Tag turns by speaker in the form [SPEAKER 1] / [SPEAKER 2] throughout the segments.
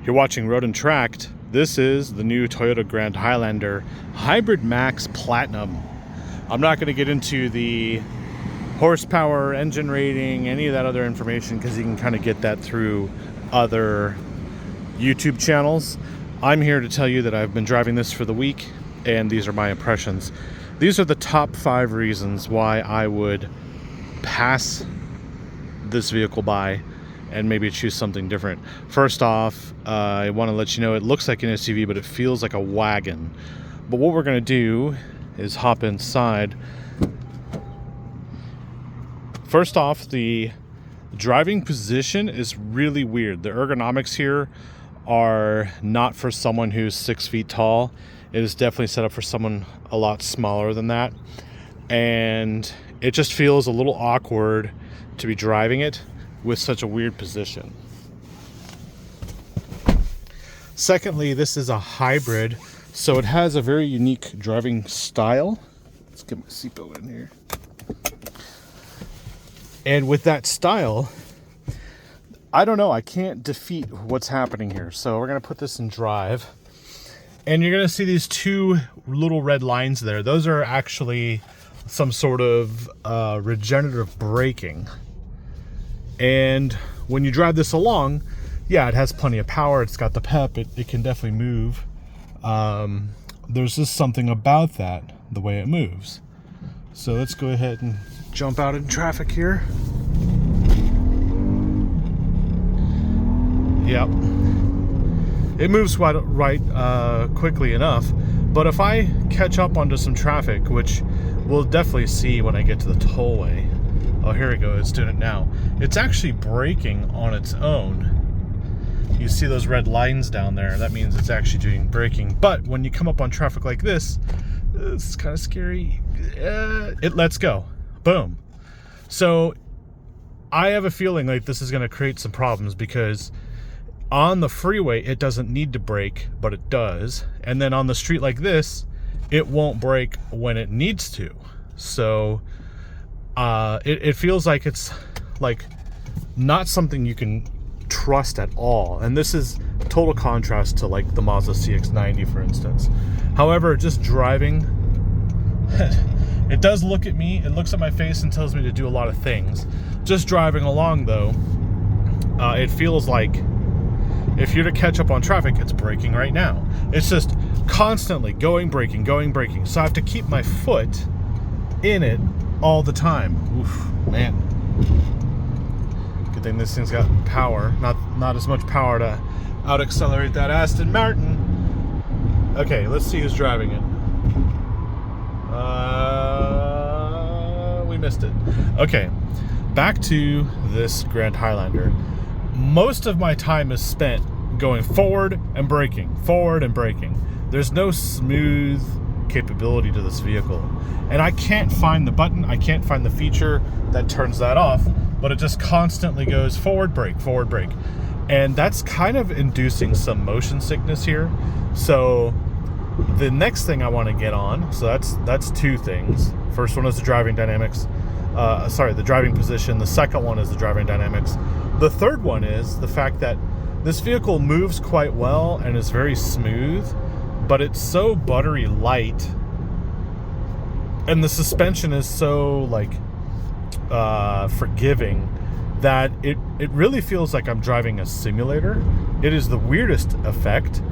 [SPEAKER 1] You're watching Road and Tracked. This is the new Toyota Grand Highlander Hybrid Max Platinum. I'm not going to get into the horsepower, engine rating, any of that other information, because you can kind of get that through other YouTube channels. I'm here to tell you that I've been driving this for the week, and these are my impressions. These are the top 5 reasons why I would pass this vehicle by and maybe choose something different. First off, I want to let you know it looks like an SUV, but it feels like a wagon. But what we're going to do is hop inside. First off, the driving position is really weird. The ergonomics here are not for someone who's 6 feet tall. It is definitely set up for someone a lot smaller than that. And it just feels a little awkward to be driving it with such a weird position. Secondly, this is a hybrid, so it has a very unique driving style. Let's get my seatbelt in here. And with that style, I don't know, I can't defeat what's happening here. So we're gonna put this in drive, and you're gonna see these 2 little red lines there. Those are actually some sort of regenerative braking. And when you drive this along, yeah, it has plenty of power. It's got the pep. It can definitely move. There's just something about that, the way it moves. So let's go ahead and jump out in traffic here. Yep. It moves right quickly enough. But if I catch up onto some traffic, which we'll definitely see when I get to the tollway. Oh, here we go. It's doing it now. It's actually braking on its own. You see those red lines down there. That means it's actually doing braking. But when you come up on traffic like this, it's kind of scary. It lets go. Boom. So I have a feeling like this is going to create some problems, because on the freeway, it doesn't need to brake, but it does. And then on the street like this, it won't brake when it needs to. So it feels like it's like not something you can trust at all. And this is total contrast to like the Mazda CX-90, for instance. However, just driving, it does look at me, it looks at my face and tells me to do a lot of things. Just driving along though, it feels like if you're to catch up on traffic, it's braking right now. It's just constantly going, braking, going, braking. So I have to keep my foot in it all the time. Oof, man. Good thing this thing's got power. Not as much power to out-accelerate that Aston Martin. Okay, let's see who's driving it. We missed it. Okay, back to this Grand Highlander. Most of my time is spent going forward and braking, forward and braking. There's no smooth capability to this vehicle, and I can't find the button, I can't find the feature that turns that off, but it just constantly goes forward brake, and that's kind of inducing some motion sickness here. So the next thing I want to get on, so that's 2 things. First one is the driving dynamics, the driving position. The second one is the driving dynamics. The third one is the fact that this vehicle moves quite well and is very smooth, but it's so buttery light, and the suspension is so like forgiving that it really feels like I'm driving a simulator. It is the weirdest effect,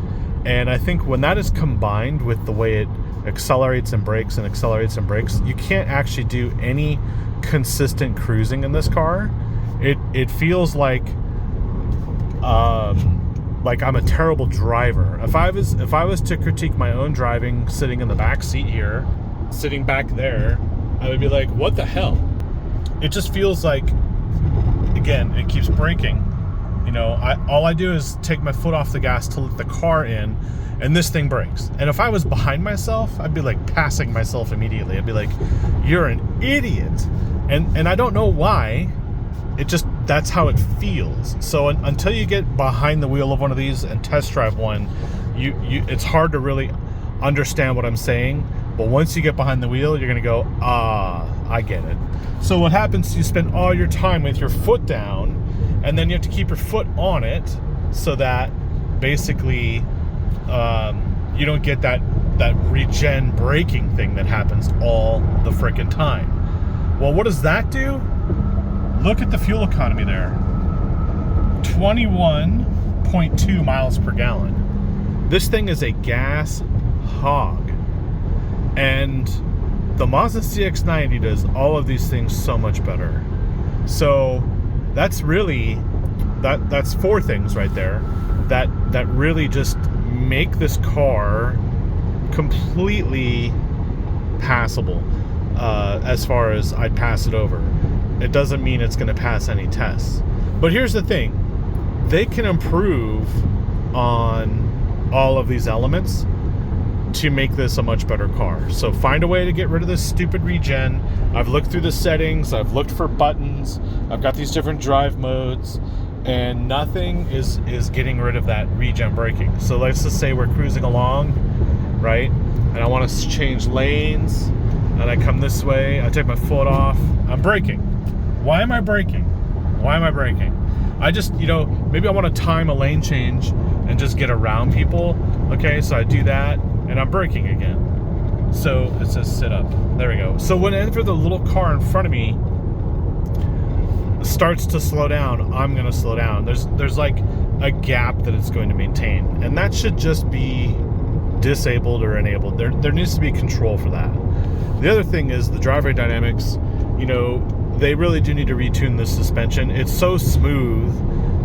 [SPEAKER 1] and I think when that is combined with the way it accelerates and brakes, you can't actually do any consistent cruising in this car. It feels like I'm a terrible driver. If I was to critique my own driving, sitting in the back seat here, sitting back there, I would be like, what the hell? It just feels like, again, it keeps braking. You know, all I do is take my foot off the gas to let the car in, and this thing brakes. And if I was behind myself, I'd be like passing myself immediately. I'd be like, you're an idiot. And I don't know why. That's how it feels. So until you get behind the wheel of one of these and test drive one, it's hard to really understand what I'm saying. But once you get behind the wheel, you're gonna go, I get it. So what happens is you spend all your time with your foot down, and then you have to keep your foot on it so that basically you don't get that regen braking thing that happens all the frickin' time. Well, what does that do? Look at the fuel economy there. 21.2 miles per gallon. This thing is a gas hog. And the Mazda CX-90 does all of these things so much better. So that's really, that's 4 things right there that really just make this car completely passable. As far as I'd pass it over. It doesn't mean it's going to pass any tests. But here's the thing. They can improve on all of these elements to make this a much better car. So find a way to get rid of this stupid regen. I've looked through the settings. I've looked for buttons. I've got these different drive modes. And nothing is getting rid of that regen braking. So let's just say we're cruising along, right? And I want to change lanes. And I come this way, I take my foot off, I'm braking. Why am I braking? Why am I braking? I just, maybe I want to time a lane change and just get around people. Okay, so I do that, and I'm braking again. So it says sit up. There we go. So whenever the little car in front of me starts to slow down, I'm going to slow down. There's like a gap that it's going to maintain. And that should just be disabled or enabled. There needs to be control for that. The other thing is the drive dynamics. They really do need to retune the suspension. It's so smooth,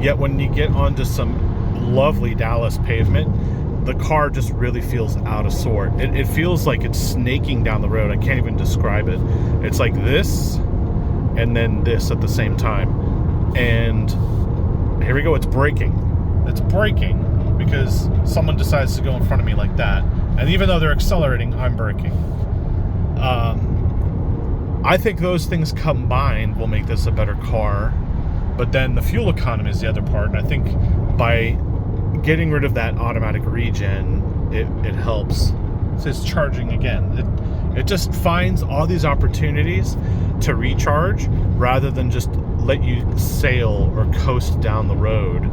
[SPEAKER 1] yet when you get onto some lovely Dallas pavement, the car just really feels out of sort. It feels like it's snaking down the road. I can't even describe it. It's like this and then this at the same time. And here we go, it's braking. It's braking because someone decides to go in front of me like that. And even though they're accelerating, I'm braking. I think those things combined will make this a better car. But then the fuel economy is the other part. And I think by getting rid of that automatic regen, it helps. So it's charging again. It just finds all these opportunities to recharge rather than just let you sail or coast down the road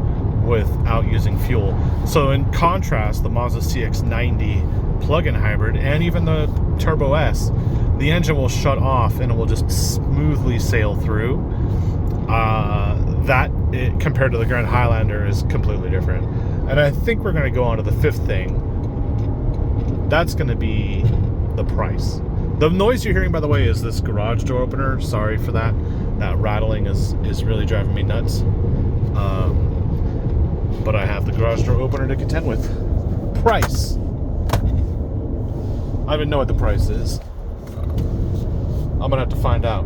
[SPEAKER 1] without using fuel. So in contrast, the Mazda CX-90 plug-in hybrid and even the Turbo S, the engine will shut off and it will just smoothly sail through. Compared to the Grand Highlander is completely different. And I think we're going to go on to the 5th thing. That's going to be the price. The noise you're hearing, by the way, is this garage door opener. Sorry for that. That rattling is really driving me nuts. But I have the garage door opener to contend with. Price. I even know what the price is. I'm going to have to find out.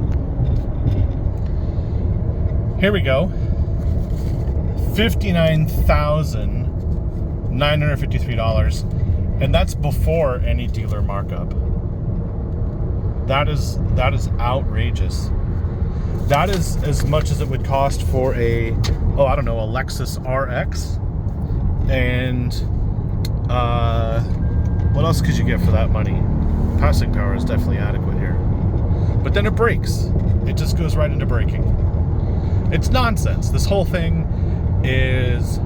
[SPEAKER 1] Here we go. $59,953. And that's before any dealer markup. That is outrageous. That is as much as it would cost for a Lexus RX. And what else could you get for that money? Passing power is definitely adequate here. But then it brakes. It just goes right into braking. It's nonsense. This whole thing is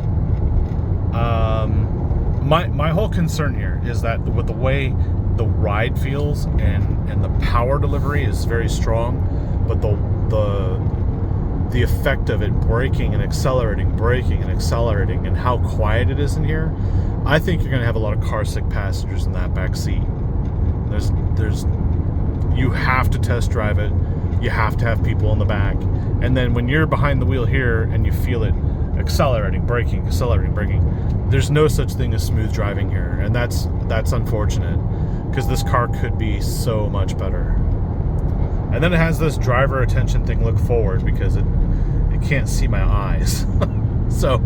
[SPEAKER 1] my whole concern here is that with the way the ride feels and the power delivery is very strong, but the effect of it braking and accelerating, and how quiet it is in here, I think you're going to have a lot of car sick passengers in that back seat. You have to test drive it. You have to have people in the back. And then when you're behind the wheel here and you feel it accelerating, braking, there's no such thing as smooth driving here. And that's unfortunate because this car could be so much better. And then it has this driver attention thing, look forward, because it can't see my eyes. So,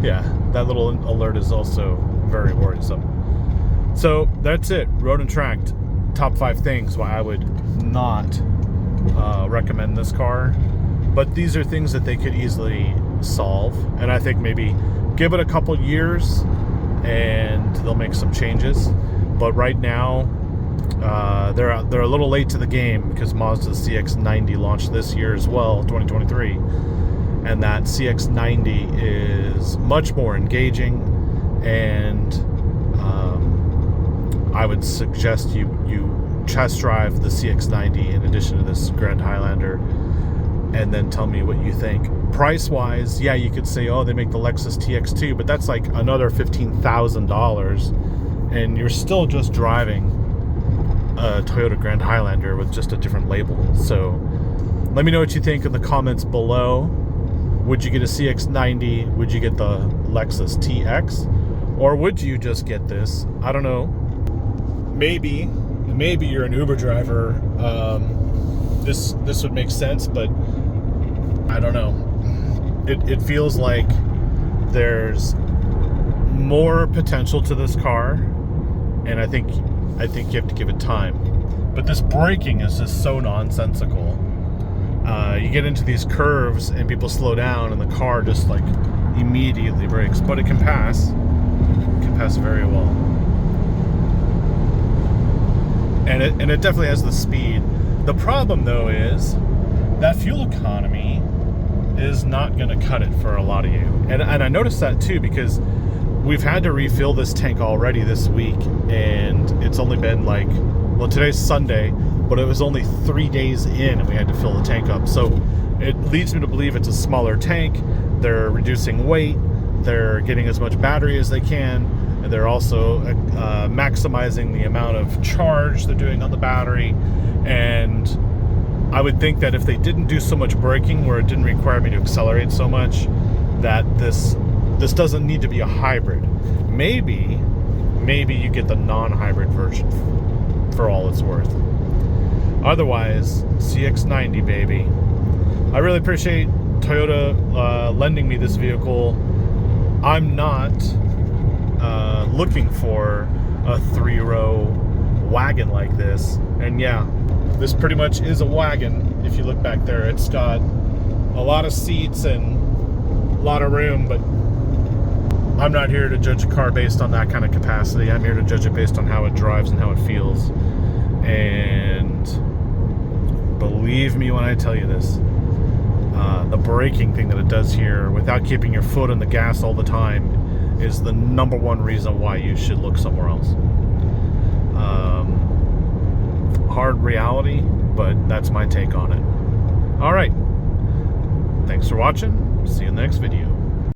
[SPEAKER 1] yeah, that little alert is also very worrisome. So that's it. Road and Tracked. Top 5 things why I would not recommend this car. But these are things that they could easily solve. And I think maybe give it a couple years and they'll make some changes. But right now, they're a little late to the game because Mazda's CX-90 launched this year as well, 2023. And that CX-90 is much more engaging. and I would suggest you test drive the CX-90 in addition to this Grand Highlander, and then tell me what you think. Price wise, yeah, you could say, oh, they make the Lexus TX2, but that's like another $15,000, and you're still just driving a Toyota Grand Highlander with just a different label. So let me know what you think in the comments below. Would you get a CX-90? Would you get the Lexus TX? Or would you just get this? I don't know. Maybe you're an Uber driver. This would make sense, but I don't know. It feels like there's more potential to this car, and I think you have to give it time. But this braking is just so nonsensical. You get into these curves and people slow down, and the car just like immediately brakes. But it can pass. It can pass very well. And it definitely has the speed. The problem though is that fuel economy is not going to cut it for a lot of you. And I noticed that too, because we've had to refill this tank already this week, and it's only been like, well, today's Sunday, but it was only 3 days in and we had to fill the tank up. So it leads me to believe it's a smaller tank. They're reducing weight, they're getting as much battery as they can, and they're also maximizing the amount of charge they're doing on the battery. And I would think that if they didn't do so much braking, where it didn't require me to accelerate so much, that this doesn't need to be a hybrid. Maybe you get the non-hybrid version for all it's worth. Otherwise, CX-90, baby. I really appreciate Toyota lending me this vehicle. I'm not looking for a 3-row wagon like this. And yeah, this pretty much is a wagon. If you look back there, it's got a lot of seats and a lot of room, but I'm not here to judge a car based on that kind of capacity. I'm here to judge it based on how it drives and how it feels. And believe me when I tell you this, the braking thing that it does here without keeping your foot on the gas all the time is the number one reason why you should look somewhere else. Hard reality, but that's my take on it. All right. Thanks for watching. See you in the next video.